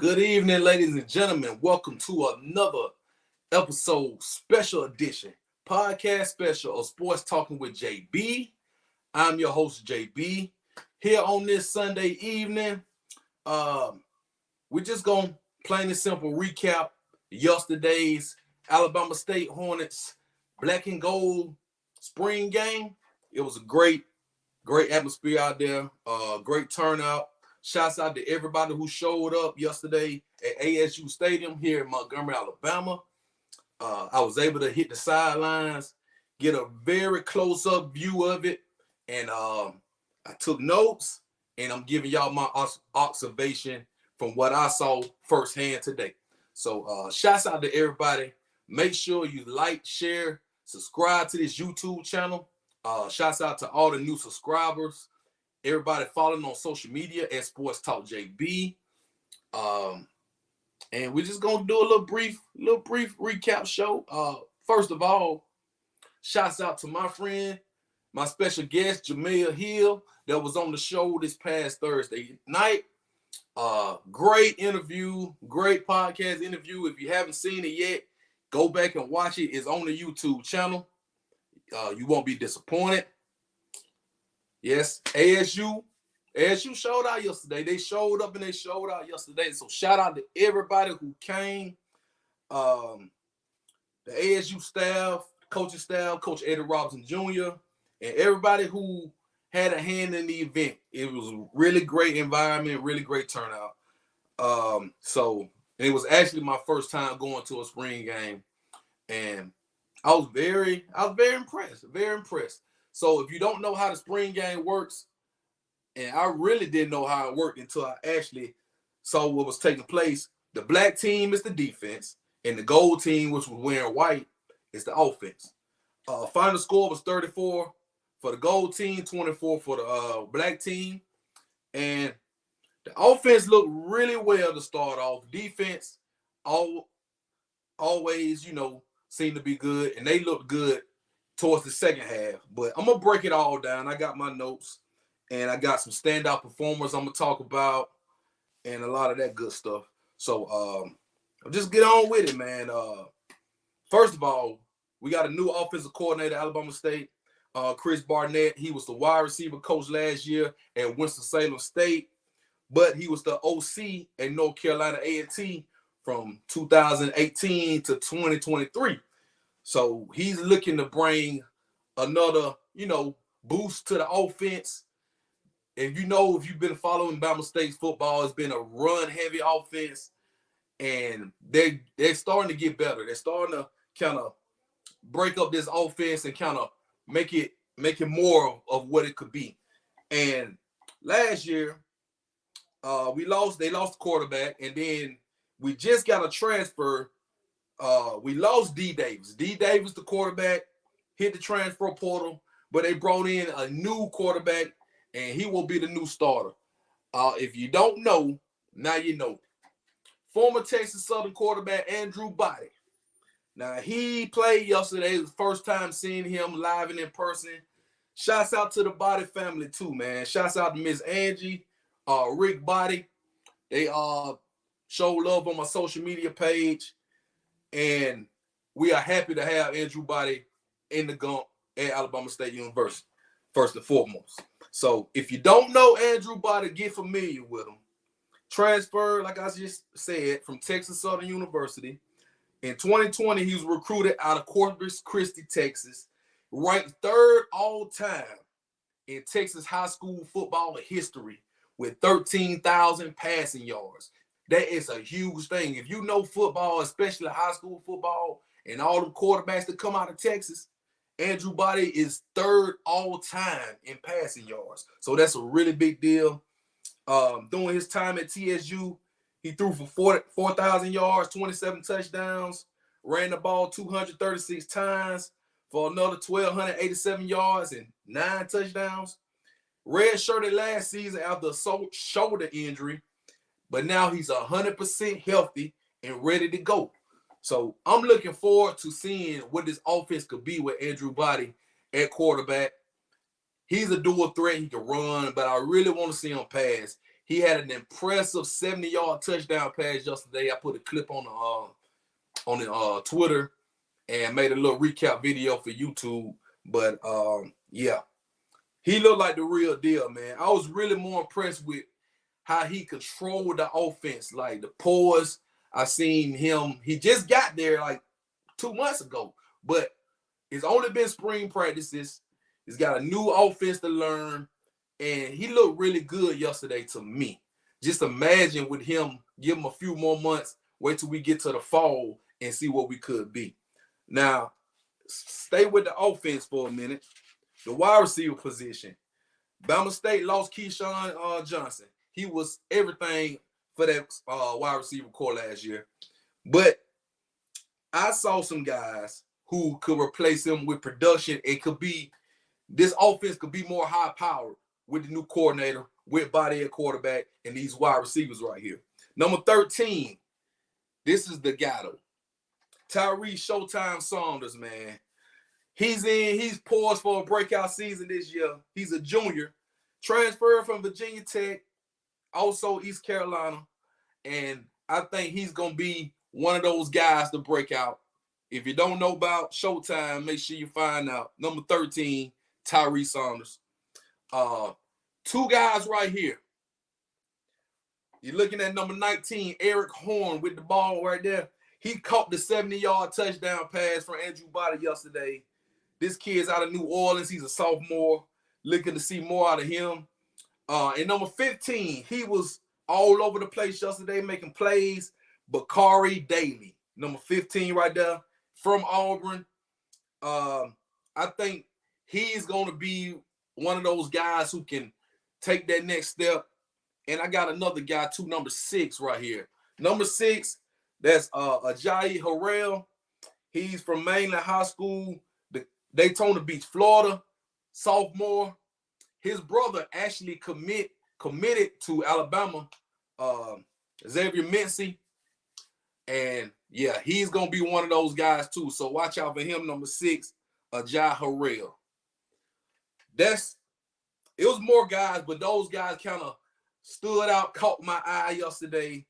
Good evening, ladies and gentlemen. Welcome to another episode, special edition, podcast special of Sports Talking with JB. I'm your host, JB. Here on this Sunday evening, we're just going to plain and simple recap yesterday's Alabama State Hornets black and gold spring game. It was a great atmosphere out there, great turnout. Shouts out to everybody who showed up yesterday at ASU Stadium here in Montgomery, Alabama. I was able to hit the sidelines, get a very close-up view of it, and I took notes, and I'm giving y'all my observation from what I saw firsthand today. So shouts out to everybody. Make sure you like, share, subscribe to this YouTube channel. Shouts out to all the new subscribers. Everybody following on social media at Sports Talk JB. And we're just gonna do a little brief recap show. First of all, shouts out to my friend, my special guest, Aay Harel, that was on the show this past Thursday night. Great interview, great podcast interview. If you haven't seen it yet, go back and watch it. It's on the YouTube channel. You won't be disappointed. Yes, ASU showed out yesterday. They showed up and they showed out yesterday. So shout out to everybody who came. The ASU staff, coaching staff, Coach Eddie Robinson Jr., and everybody who had a hand in the event. It was a really great environment, really great turnout. So it was actually my first time going to a spring game, and I was very impressed. So if you don't know how the spring game works, and I really didn't know how it worked until I actually saw what was taking place. The black team is the defense, and the gold team, which was wearing white, is the offense. Final score was 34 for the gold team, 24 for the black team. And the offense looked really well to start off. Defense always, seemed to be good, and they looked good towards the second half. But I'm going to break it all down. I got my notes, and I got some standout performers I'm going to talk about and a lot of that good stuff. So I'll just get on with it, man. First of all, we got a new offensive coordinator at Alabama State, Chris Barnett. He was the wide receiver coach last year at Winston-Salem State, but he was the OC at North Carolina A&T from 2018 to 2023. So he's looking to bring another, boost to the offense. And if you've been following Alabama State's football, it's been a run-heavy offense, and they're starting to get better. They're starting to kind of break up this offense and kind of make it more of what it could be. And last year, they lost the quarterback, and then we just got a transfer. We lost D. Davis. D. Davis, the quarterback, hit the transfer portal, but they brought in a new quarterback, and he will be the new starter. If you don't know, now you know. Former Texas Southern quarterback Andrew Body. Now, he played yesterday. It was the first time seeing him live and in person. Shouts out to the Body family, too, man. Shouts out to Miss Angie, Rick Body. They showed love on my social media page. And we are happy to have Andrew Body in the gump at Alabama State University, first and foremost. So if you don't know Andrew Body, get familiar with him. Transferred, like I just said, from Texas Southern University. In 2020, he was recruited out of Corpus Christi, Texas, ranked third all-time in Texas high school football history with 13,000 passing yards. That is a huge thing. If you know football, especially high school football, and all the quarterbacks that come out of Texas, Andrew Body is third all-time in passing yards. So that's a really big deal. During his time at TSU, he threw for 4,000 yards, 27 touchdowns, ran the ball 236 times for another 1,287 yards and 9 touchdowns. Redshirted last season after a shoulder injury, but now he's 100% healthy and ready to go. So I'm looking forward to seeing what this offense could be with Andrew Body at quarterback. He's a dual threat. He can run, but I really want to see him pass. He had an impressive 70-yard touchdown pass yesterday. I put a clip on the Twitter and made a little recap video for YouTube. But yeah, he looked like the real deal, man. I was really more impressed with how he controlled the offense, like the poise. I seen him. He just got there like 2 months ago, but it's only been spring practices. He's got a new offense to learn, and he looked really good yesterday to me. Just imagine with him, give him a few more months, wait till we get to the fall and see what we could be. Now, stay with the offense for a minute. The wide receiver position. Bama State lost Keyshawn Johnson. He was everything for that wide receiver core last year. But I saw some guys who could replace him with production. This offense could be more high-powered with the new coordinator, with body at quarterback, and these wide receivers right here. Number 13, this is the guy, though. Tyreek Saunders, man. He's poised for a breakout season this year. He's a junior, transferred from Virginia Tech, also East Carolina, and I think he's going to be one of those guys to break out. If you don't know about Showtime, make sure you find out. Number 13, Tyreek Saunders. Two guys right here. You're looking at number 19, Eric Horn with the ball right there. He caught the 70-yard touchdown pass from Andrew Body yesterday. This kid's out of New Orleans. He's a sophomore. Looking to see more out of him. And number 15, he was all over the place yesterday making plays. Bakari Daly, number 15 right there from Auburn. I think he's going to be one of those guys who can take that next step. And I got another guy, too, number 6 right here. Number 6, that's Aay Harel. He's from Mainland High School, Daytona Beach, Florida, sophomore. His brother actually committed to Alabama, Xavier Mincy. And, yeah, he's going to be one of those guys, too. So watch out for him, number 6, Aay Harel. It was more guys, but those guys kind of stood out, caught my eye yesterday.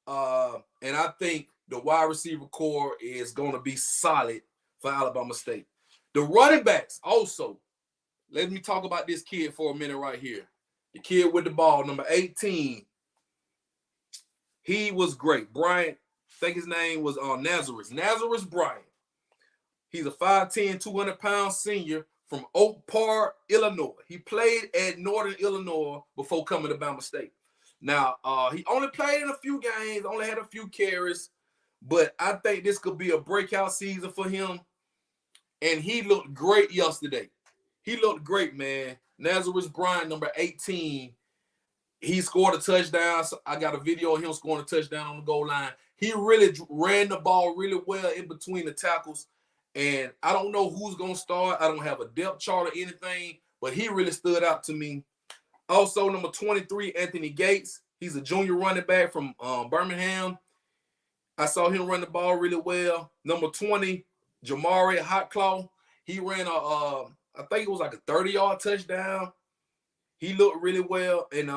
And I think the wide receiver core is going to be solid for Alabama State. The running backs also. Let me talk about this kid for a minute right here. The kid with the ball, number 18. He was great. Bryant, I think his name was Nazareth Bryant. He's a 5'10", 200-pound senior from Oak Park, Illinois. He played at Northern Illinois before coming to Bama State. Now, he only played in a few games, only had a few carries, but I think this could be a breakout season for him. And he looked great yesterday. He looked great, man. Nazareth Bryant, number 18, he scored a touchdown. So I got a video of him scoring a touchdown on the goal line. He really ran the ball really well in between the tackles. And I don't know who's going to start. I don't have a depth chart or anything, but he really stood out to me. Also, number 23, Anthony Gates. He's a junior running back from Birmingham. I saw him run the ball really well. Number 20, Jamari Hotclaw. He ran I think it was like a 30-yard touchdown. He looked really well. And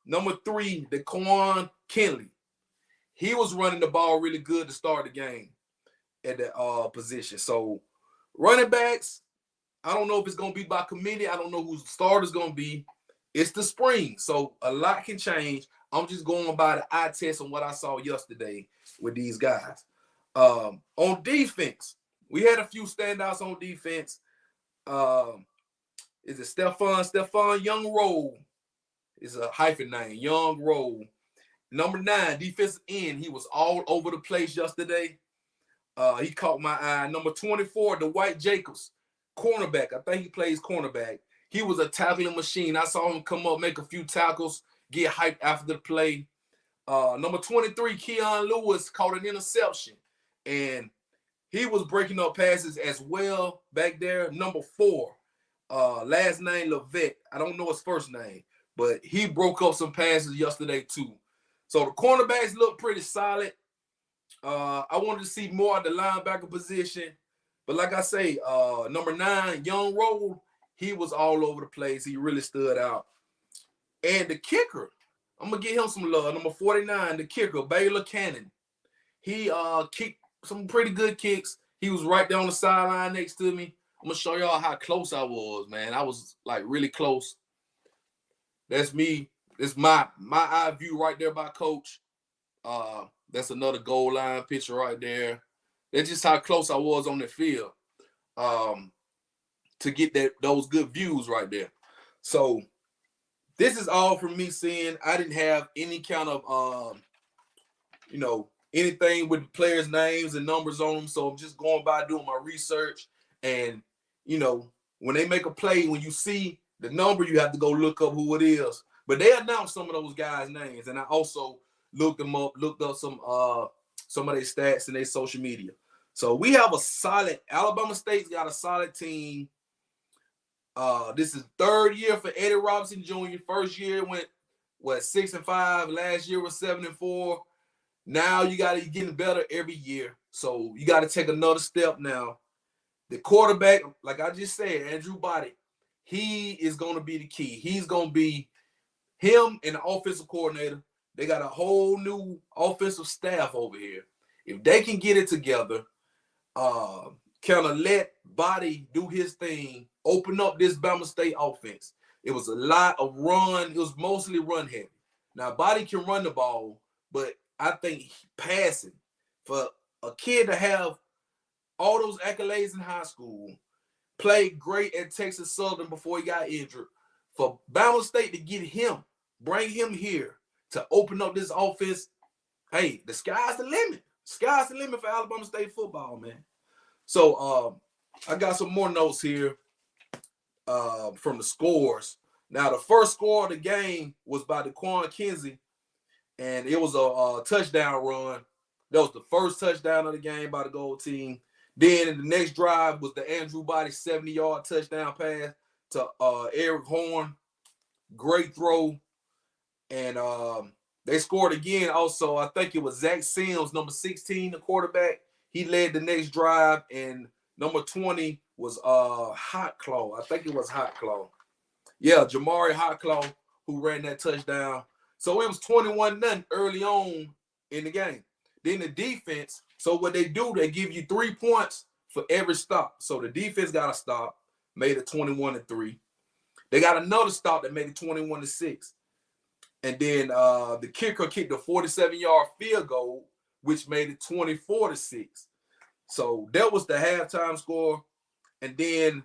number 3, DeQuan Kinley. He was running the ball really good to start the game at that position. So running backs, I don't know if it's going to be by committee. I don't know who the starter's going to be. It's the spring, so a lot can change. I'm just going by the eye test on what I saw yesterday with these guys. On defense, we had a few standouts on defense. Is it Stephon Young Roll? Is a hyphen name, Young Roll. Number 9, defensive end. He was all over the place yesterday. He caught my eye. Number 24, Dwight Jacobs, cornerback. I think he plays cornerback. He was a tackling machine. I saw him come up, make a few tackles, get hyped after the play. Number 23, Keon Lewis, caught an interception. And he was breaking up passes as well back there. Number 4, last name Levette. I don't know his first name, but he broke up some passes yesterday too. So the cornerbacks look pretty solid. I wanted to see more at the linebacker position. But like I say, number 9, Young Roll, he was all over the place. He really stood out. And the kicker, I'm gonna give him some love. Number 49, the kicker, Baylor Cannon. He kicked some pretty good kicks. He was right there on the sideline next to me. I'm gonna show y'all how close I was, man. I was like really close. That's me. It's my eye view right there by Coach. That's another goal line picture right there. That's just how close I was on the field. To get those good views right there. So this is all from me seeing. I didn't have any kind of anything with the players' names and numbers on them. So I'm just going by doing my research. And when they make a play, when you see the number, you have to go look up who it is. But they announced some of those guys' names, and I also looked them up, looked up some of their stats and their social media. So we have a solid. Alabama State's got a solid team. This is third year for Eddie Robinson Jr. First year went 6-5. Last year was 7-4. Now you got to getting better every year. So you got to take another step now. The quarterback, like I just said, Andrew Body, he is going to be the key. He's going to be him and the offensive coordinator. They got a whole new offensive staff over here. If they can get it together, kind of let Body do his thing, open up this Bama State offense. It was a lot of run. It was mostly run heavy. Now, Body can run the ball, but I think passing, for a kid to have all those accolades in high school, played great at Texas Southern before he got injured, for Bama State to get him, bring him here to open up this offense, hey, the sky's the limit. Sky's the limit for Alabama State football, man. So I got some more notes here from the scores. Now, the first score of the game was by DeQuan Kinsey, and it was a touchdown run. That was the first touchdown of the game by the Gold Team. Then in the next drive was the Andrew Body 70-yard touchdown pass to Eric Horn. Great throw. And they scored again also. I think it was Zach Sims, number 16, the quarterback. He led the next drive, and number 20 was Hot Claw. I think it was Hot Claw. Yeah, Jamari Hot Claw, who ran that touchdown. So it was 21-0 early on in the game. Then the defense, so what they do, they give you 3 points for every stop. So the defense got a stop, made it 21-3. They got another stop that made it 21-6. And then the kicker kicked a 47-yard field goal, which made it 24-6. So that was the halftime score. And then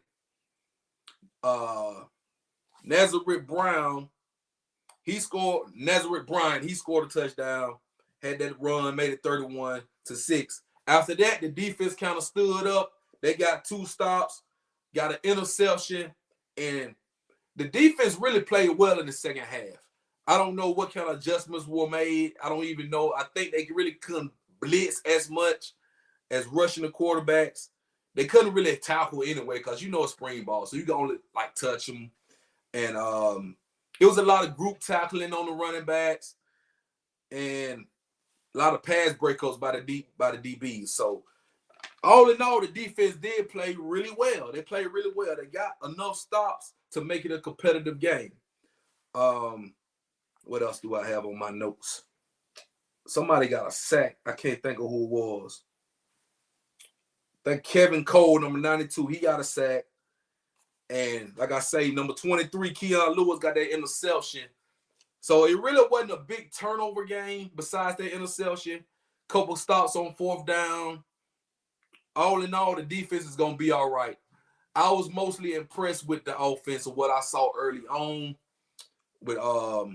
Nazareth Bryant, he scored a touchdown, had that run, made it 31-6. After that, the defense kind of stood up. They got 2 stops, got an interception, and the defense really played well in the second half. I don't know what kind of adjustments were made. I don't even know. I think they really couldn't blitz as much as rushing the quarterbacks. They couldn't really tackle anyway because it's spring ball, so you can only touch them. And it was a lot of group tackling on the running backs and a lot of pass breakups by the DBs. So all in all, the defense did play really well. They played really well. They got enough stops to make it a competitive game. What else do I have on my notes? Somebody got a sack. I can't think of who it was. I think Kevin Cole, number 92, he got a sack. And like I say, number 23, Keon Lewis got that interception. So it really wasn't a big turnover game besides that interception. Couple stops on 4th down. All in all, the defense is going to be all right. I was mostly impressed with the offense of what I saw early on with all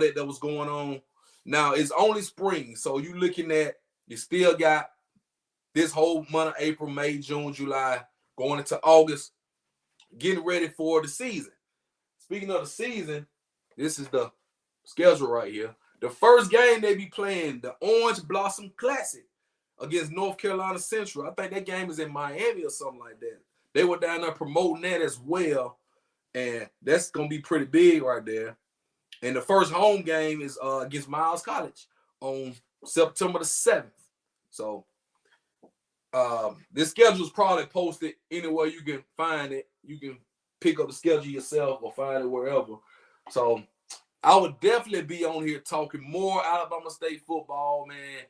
that was going on. Now, it's only spring, so you still got this whole month of April, May, June, July, going into August, getting ready for the season. Speaking of the season, this is the schedule right here. The first game they be playing, the Orange Blossom Classic against North Carolina Central. I think that game is in Miami or something like that. They were down there promoting that as well, and that's going to be pretty big right there. And the first home game is against Miles College on September the 7th. So this schedule is probably posted anywhere you can find it. You can pick up the schedule yourself or find it wherever. So I would definitely be on here talking more Alabama State football, man.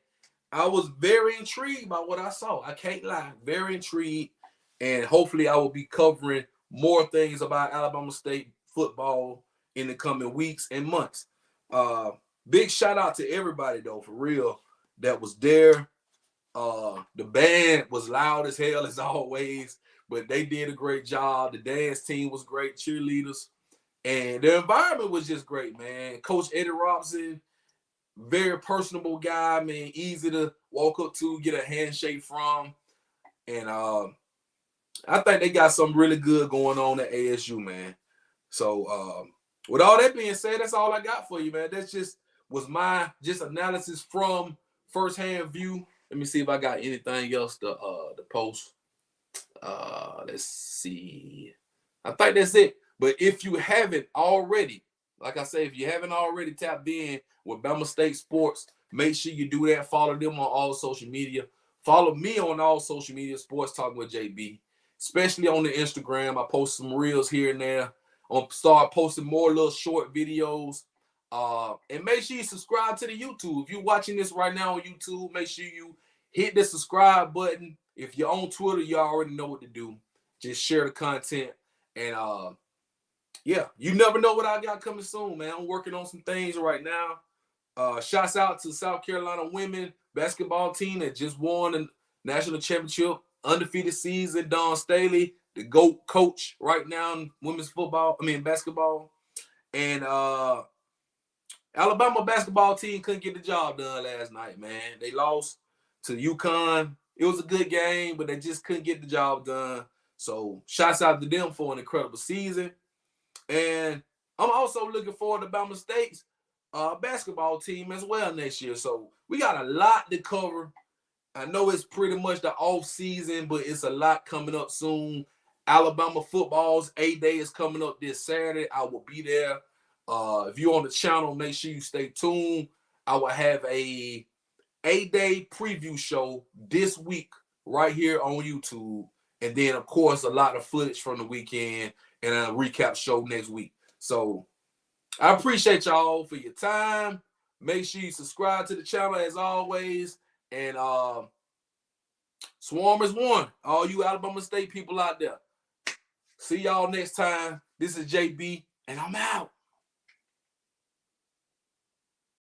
I was very intrigued by what I saw. I can't lie, very intrigued, and hopefully I will be covering more things about Alabama State football in the coming weeks and months. Uh, Big shout out to everybody though, for real, that was there. The band was loud as hell as always, but they did a great job. The dance team was great, cheerleaders, and the environment was just great, man. Coach Eddie Robinson, very personable guy, man, easy to walk up to, get a handshake from. And I think they got something really good going on at ASU, man. So with all that being said, that's all I got for you, man. That's just was my just analysis from firsthand view. Let me see if I got anything else to post. Let's see. I think that's it. But if you haven't already, like I say, if you haven't already tapped in with Bama State Sports, make sure you do that. Follow them on all social media. Follow me on all social media, Sports Talking with JB, especially on the Instagram. I post some reels here and there. I'm gonna start posting more little short videos. And make sure you subscribe to the YouTube. If you're watching this right now on YouTube, make sure you hit the subscribe button. If you're on Twitter, you already know what to do. Just share the content. And yeah, you never know what I got coming soon, man. I'm working on some things right now. Shouts out to South Carolina women basketball team that just won the national championship, undefeated season. Don Staley, the GOAT coach right now in women's basketball. And Alabama basketball team couldn't get the job done last night, man. They lost to UConn. It was a good game, but they just couldn't get the job done. So shouts out to them for an incredible season. And I'm also looking forward to Bama State's basketball team as well next year. So we got a lot to cover. I know it's pretty much the off season, but it's a lot coming up soon. Alabama football's A-Day is coming up this Saturday. I will be there. If you're on the channel, make sure you stay tuned. I will have a A-Day preview show this week right here on YouTube. And then, of course, a lot of footage from the weekend and a recap show next week. So I appreciate y'all for your time. Make sure you subscribe to the channel as always. And Swarm is one. All you Alabama State people out there. See y'all next time. This is JB, and I'm out.